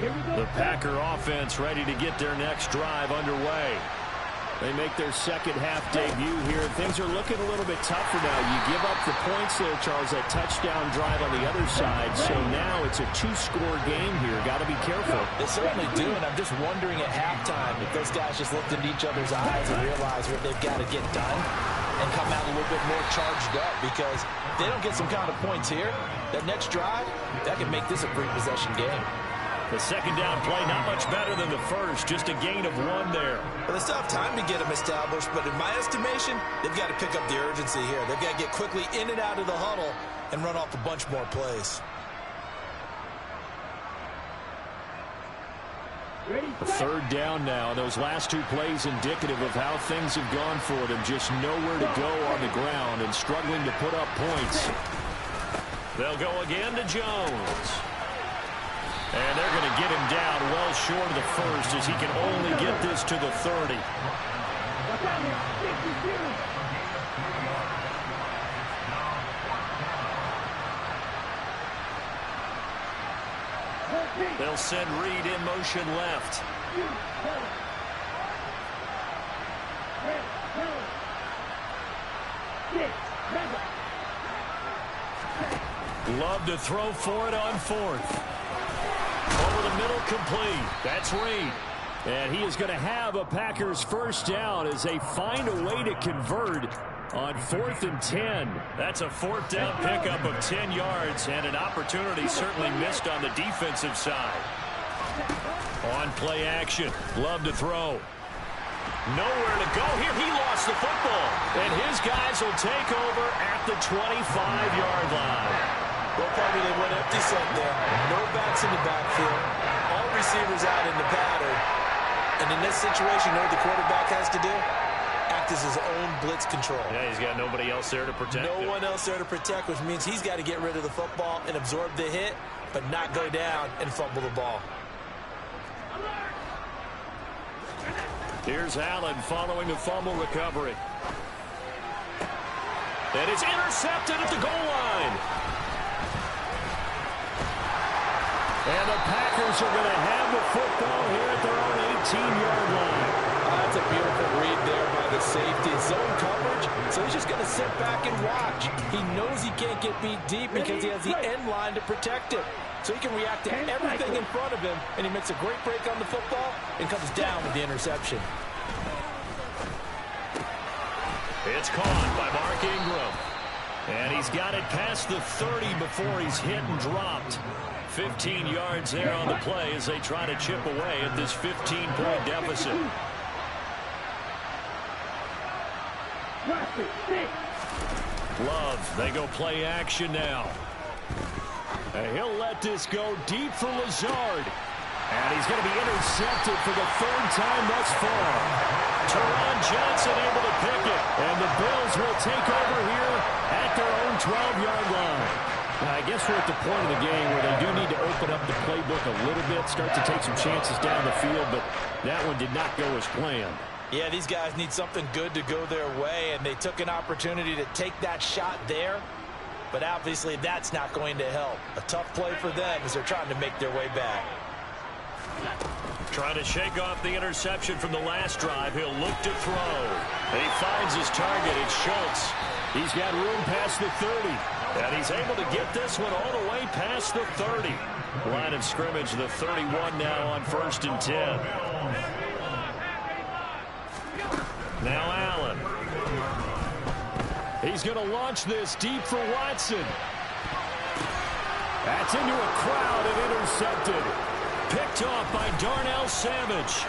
The Packer offense ready to get their next drive underway. They make their second half debut here. Things are looking a little bit tougher now. You give up the points there, Charles, that touchdown drive on the other side. So now it's a two-score game here. Got to be careful. They certainly do, and I'm just wondering at halftime if those guys just looked into each other's eyes and realized what they've got to get done and come out a little bit more charged up, because if they don't get some kind of points here, that next drive, that could make this a three-possession game. The second down play, not much better than the first. Just a gain of one there. Well, they still have time to get them established, but in my estimation, they've got to pick up the urgency here. They've got to get quickly in and out of the huddle and run off a bunch more plays. A third down now. Those last two plays indicative of how things have gone for them. Just nowhere to go on the ground and struggling to put up points. They'll go again to Jones. And they're going to get him down well short of the first, as he can only get this to the 30. They'll send Reed in motion left. Love to throw for it on fourth. Over the middle, complete. That's Reed. And he is going to have a Packers first down as they find a way to convert on 4th and 10. That's a fourth down pickup of 10 yards, and an opportunity certainly missed on the defensive side. On play action. Love to throw. Nowhere to go here. He lost the football. And his guys will take over at the 25-yard line. Well, probably they went empty set there. No backs in the backfield. All receivers out in the pattern. And in this situation, you know what the quarterback has to do? Act as his own blitz control. Yeah, he's got nobody else there to protect him. No one else there to protect, which means he's got to get rid of the football and absorb the hit, but not go down and fumble the ball. Here's Allen following the fumble recovery. And it's intercepted at the goal line. And the Packers are going to have the football here at their own 18-yard line. That's a beautiful read there by the safety. Zone coverage, so he's just going to sit back and watch. He knows he can't get beat deep because he has the end line to protect him. So he can react to everything in front of him, and he makes a great break on the football and comes down with the interception. It's caught by Mark Ingram. And he's got it past the 30 before he's hit and dropped. 15 yards there on the play as they try to chip away at this 15-point deficit. Love, they go play action now. And he'll let this go deep for Lazard. And he's going to be intercepted for the third time thus far. Teron Johnson able to pick it. And the Bills will take over here at their own 12-yard line. I guess we're at the point of the game where they do need to open up the playbook a little bit, start to take some chances down the field, but that one did not go as planned. Yeah, these guys need something good to go their way, and they took an opportunity to take that shot there, but obviously that's not going to help. A tough play for them as they're trying to make their way back. Trying to shake off the interception from the last drive. He'll look to throw. He finds his target. It's Schultz. He's got room past the 30. And he's able to get this one all the way past the 30. Line of scrimmage, the 31 now on 1st and 10. Now Allen. He's going to launch this deep for Watson. That's into a crowd and intercepted. Picked off by Darnell Savage.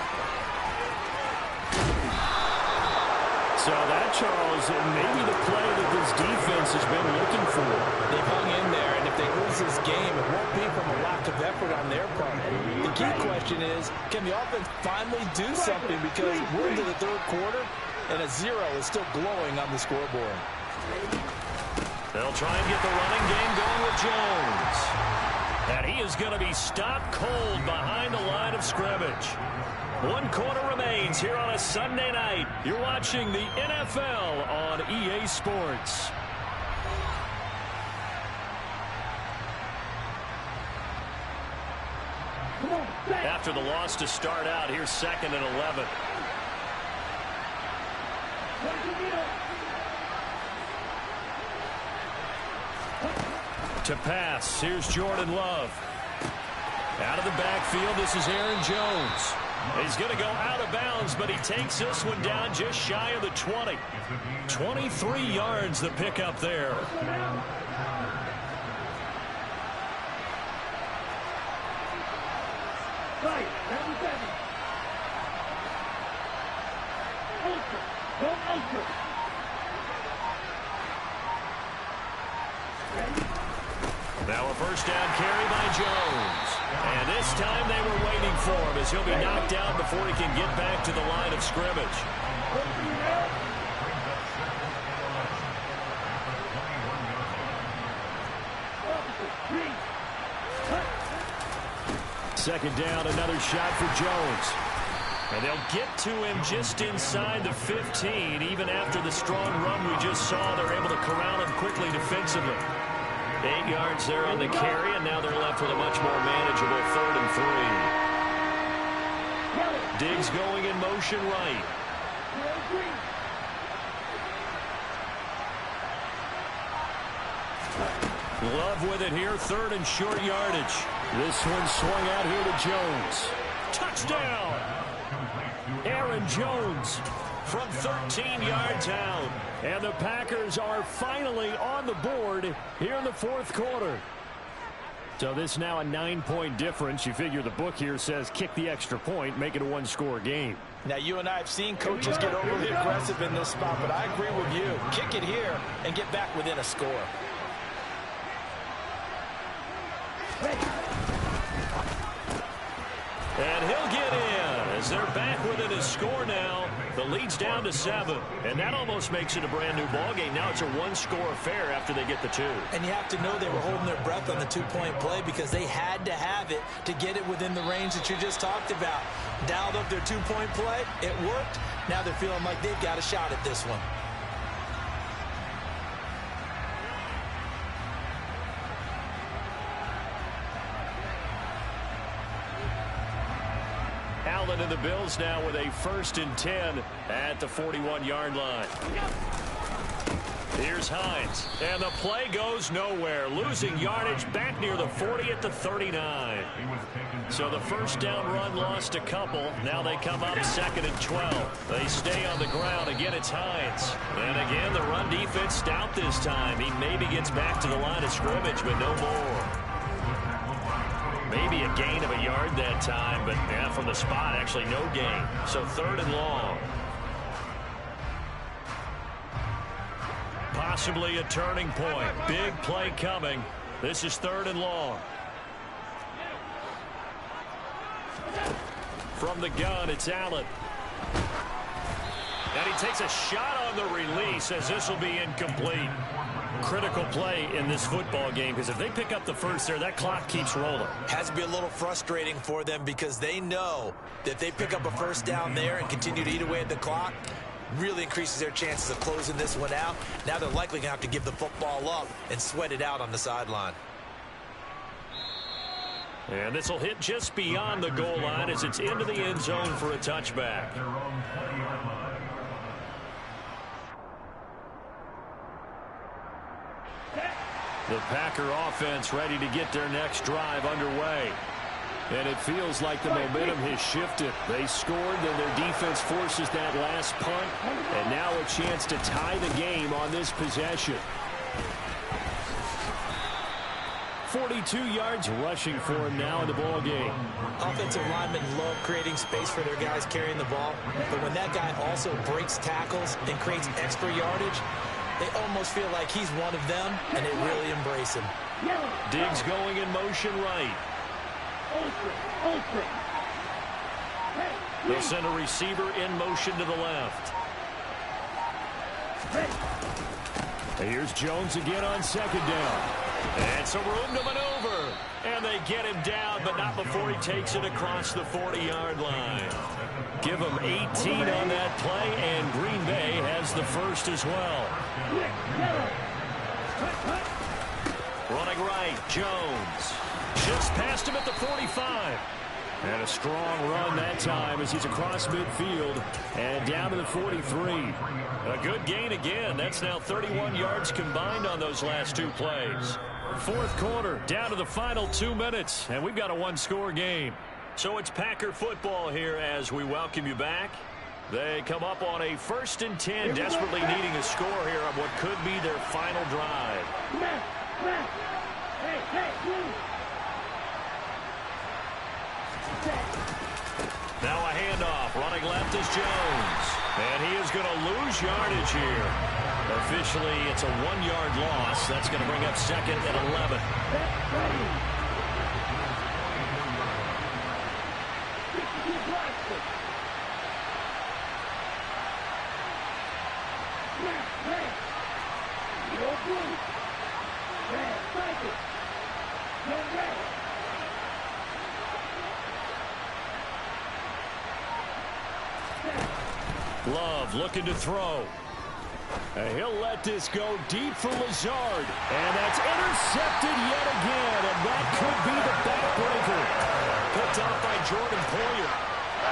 So that, Charles, may be the play that this defense has been looking for. They've hung in there, and if they lose this game, it won't be from a lack of effort on their part. The key question is, can the offense finally do something? Because we're into the third quarter, and a 0 is still glowing on the scoreboard. They'll try and get the running game going with Jones. And he is going to be stopped cold behind the line of scrimmage. 1 quarter remains here on a Sunday night. You're watching the NFL on EA Sports. After the loss to start out, here's 2nd and 11. To pass, here's Jordan Love. Out of the backfield, this is Aaron Jones. He's going to go out of bounds, but he takes this one down just shy of the 20. 23 yards the pickup there. Now a first down carry by Jones. And this time they were waiting for him as he'll be knocked down before he can get back to the line of scrimmage. Second down, another shot for Jones. And they'll get to him just inside the 15. Even after the strong run we just saw, they're able to corral him quickly defensively. 8 yards there on the carry, and now they're left with a much more manageable 3rd and 3. Diggs going in motion right. Love with it here, 3rd and short yardage. This one swung out here to Jones. Touchdown! Aaron Jones from 13 yards out. And the Packers are finally on the board here in the 4th quarter. So this now a 9-point difference. You figure the book here says kick the extra point, make it a 1-score game. Now, you and I have seen coaches get overly aggressive in this spot, but I agree with you. Kick it here and get back within a score. And he'll get in as they're back within a score now. The lead's down to 7, and that almost makes it a brand new ball game. Now it's a 1-score affair after they get the 2. And you have to know they were holding their breath on the 2-point play because they had to have it to get it within the range that you just talked about. Dialed up their 2-point play. It worked. Now they're feeling like they've got a shot at this one. Allen and the Bills now with a 1st and 10 at the 41-yard line. Here's Hines, and the play goes nowhere. Losing yardage back near the 40 at the 39. So the first down run lost a couple. Now they come up 2nd and 12. They stay on the ground. Again, it's Hines. And again, the run defense stout this time. He maybe gets back to the line of scrimmage, but no more. Maybe a gain of a yard that time, but yeah, from the spot, actually no gain. So 3rd and long. Possibly a turning point. Big play coming. This is 3rd and long. From the gun, it's Allen. And he takes a shot on the release as this will be incomplete. Critical play in this football game because if they pick up the first there, that clock keeps rolling. Has to be a little frustrating for them because they know that if they pick up a first down there and continue to eat away at the clock, really increases their chances of closing this one out. Now they're likely going to have to give the football up and sweat it out on the sideline. And this will hit just beyond the goal line as it's into the end zone for a touchback. The Packer offense ready to get their next drive underway. And it feels like the momentum has shifted. They scored, then their defense forces that last punt. And now a chance to tie the game on this possession. 42 yards rushing for him now in the ball game. Offensive linemen love creating space for their guys carrying the ball. But when that guy also breaks tackles and creates extra yardage, they almost feel like he's one of them, and they really embrace him. Diggs going in motion right. They'll send a receiver in motion to the left. Here's Jones again on 2nd down. And some room to maneuver. And they get him down, but not before he takes it across the 40-yard line. Give him 18 on that play, and Green Bay has the first as well. Running right, Jones. Just past him at the 45. And a strong run that time as he's across midfield and down to the 43. A good gain again. That's now 31 yards combined on those last two plays. Fourth quarter, down to the final 2 minutes, and we've got a one-score game. So it's Packer football here as we welcome you back. They come up on a 1st and 10, desperately needing a score here on what could be their final drive. Now a handoff, running left is Jones. And he is going to lose yardage here. Officially, it's a 1-yard loss. That's going to bring up 2nd and 11. Love looking to throw. And he'll let this go deep for Lazard. And that's intercepted yet again. And that could be the backbreaker. Picked off by Jordan Poyer.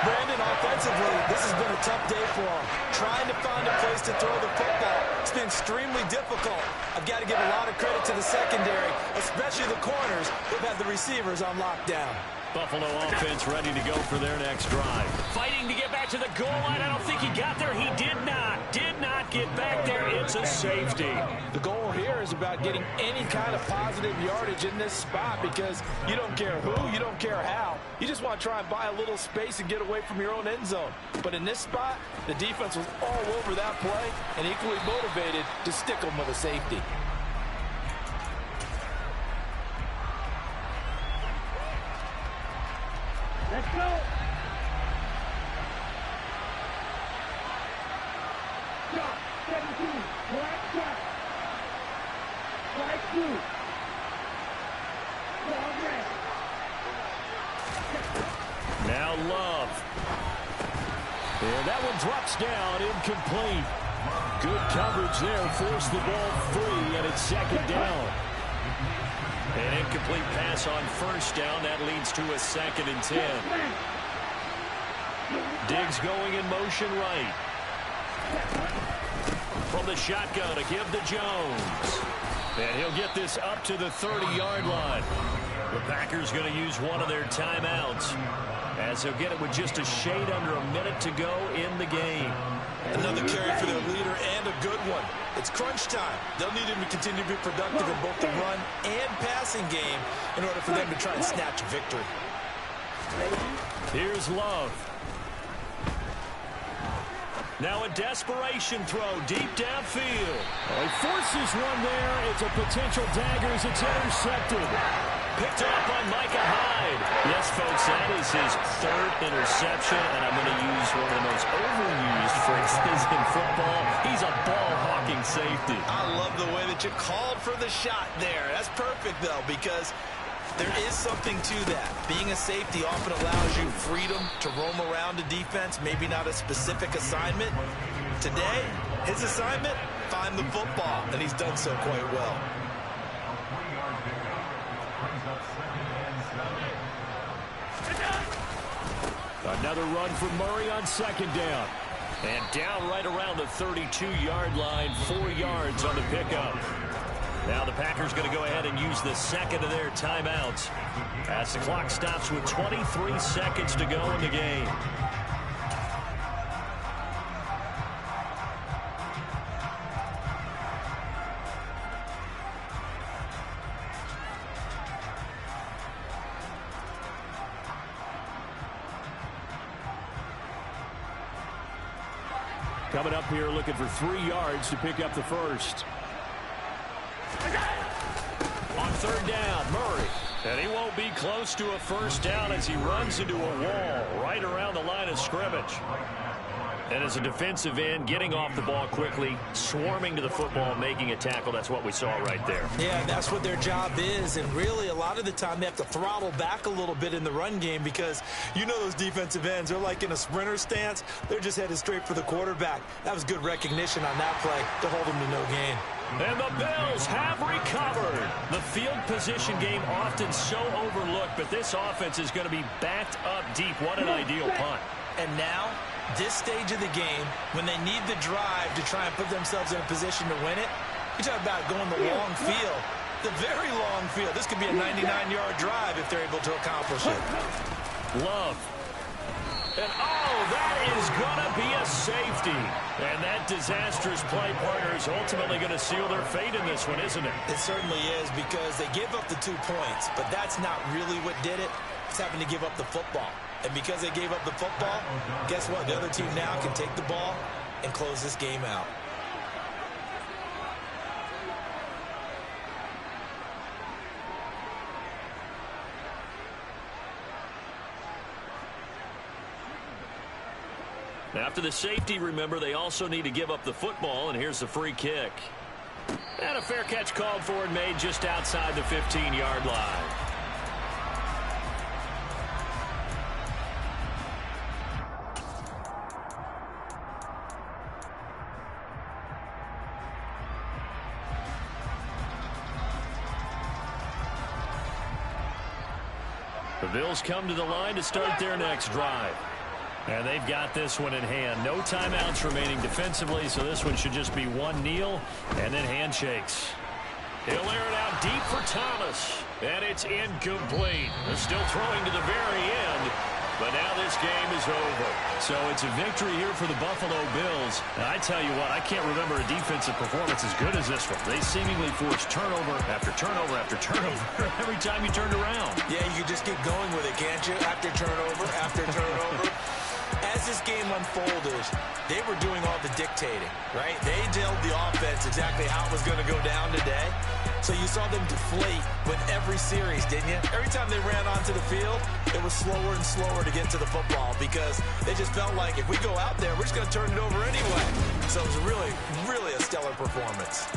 Brandon, offensively, this has been a tough day for him. Trying to find a place to throw the football. It's been extremely difficult. I've got to give a lot of credit to the secondary, especially the corners who've had the receivers on lockdown. Buffalo offense ready to go for their next drive. Fighting to get back to the goal line. I don't think he got there. He did not. Did not get back there. It's a safety. The goal here is about getting any kind of positive yardage in this spot because you don't care who, you don't care how. You just want to try and buy a little space and get away from your own end zone. But in this spot, the defense was all over that play and equally motivated to stick them with a safety. Let's go. Shot, 17, black shot. Strike 2. Ball red. Now Love. And that one drops down, incomplete. Good coverage there, forced the ball free, and it's 2nd down. An incomplete pass on 1st down. That leads to a 2nd and 10. Diggs going in motion right. From the shotgun to give to Jones. And he'll get this up to the 30-yard line. The Packers going to use one of their timeouts as they'll get it with just a shade under a minute to go in the game. Another carry for their leader and a good one. It's crunch time. They'll need him to continue to be productive in both the run and passing game in order for them to try and snatch a victory. Here's Love. Now a desperation throw deep downfield. He forces one there. It's a potential dagger as it's intercepted. Picked off by Micah Hyde. Yes, folks, that is his 3rd interception, and I'm going to use one of the most overused phrases in football. He's a ball-hawking safety. I love the way that you called for the shot there. That's perfect, though, because there is something to that. Being a safety often allows you freedom to roam around a defense, maybe not a specific assignment. Today, his assignment, find the football, and he's done so quite well. Another run for Murray on 2nd down. And down right around the 32-yard line, 4 yards on the pickup. Now the Packers going to go ahead and use the 2nd of their timeouts as the clock stops with 23 seconds to go in the game. Coming up here looking for 3 yards to pick up the first. On 3rd down, Murray. And he won't be close to a first down as he runs into a wall right around the line of scrimmage. And as a defensive end, getting off the ball quickly, swarming to the football, making a tackle. That's what we saw right there. Yeah, that's what their job is. And really, a lot of the time, they have to throttle back a little bit in the run game because you know those defensive ends, they're like in a sprinter stance. They're just headed straight for the quarterback. That was good recognition on that play to hold him to no gain. And the Bills have recovered. The field position game often so overlooked, but this offense is going to be backed up deep. What an ideal punt. And now, this stage of the game, when they need the drive to try and put themselves in a position to win it, you talk about going the long field, the very long field. This could be a 99-yard drive if they're able to accomplish it. Love. And, oh, that is going to be a safety. And that disastrous play partner is ultimately going to seal their fate in this one, isn't it? It certainly is, because they gave up the 2 points, but that's not really what did it. It's having to give up the football. And because they gave up the football, guess what? The other team now can take the ball and close this game out. After the safety, remember, they also need to give up the football, and here's the free kick. And a fair catch called for and made just outside the 15-yard line. The Bills come to the line to start their next drive. And they've got this one in hand. No timeouts remaining defensively, so this one should just be one kneel and then handshakes. He'll air it out deep for Thomas, and it's incomplete. They're still throwing to the very end, but now this game is over. So it's a victory here for the Buffalo Bills. And I tell you what, I can't remember a defensive performance as good as this one. They seemingly forced turnover after turnover after turnover every time you turned around. Yeah, you can just keep going with it, can't you? After turnover, after turnover. As this game unfolded, they were doing all the dictating, right? They told the offense exactly how it was going to go down today. So you saw them deflate with every series, didn't you? Every time they ran onto the field, it was slower and slower to get to the football because they just felt like if we go out there, we're just going to turn it over anyway. So it was really, really a stellar performance.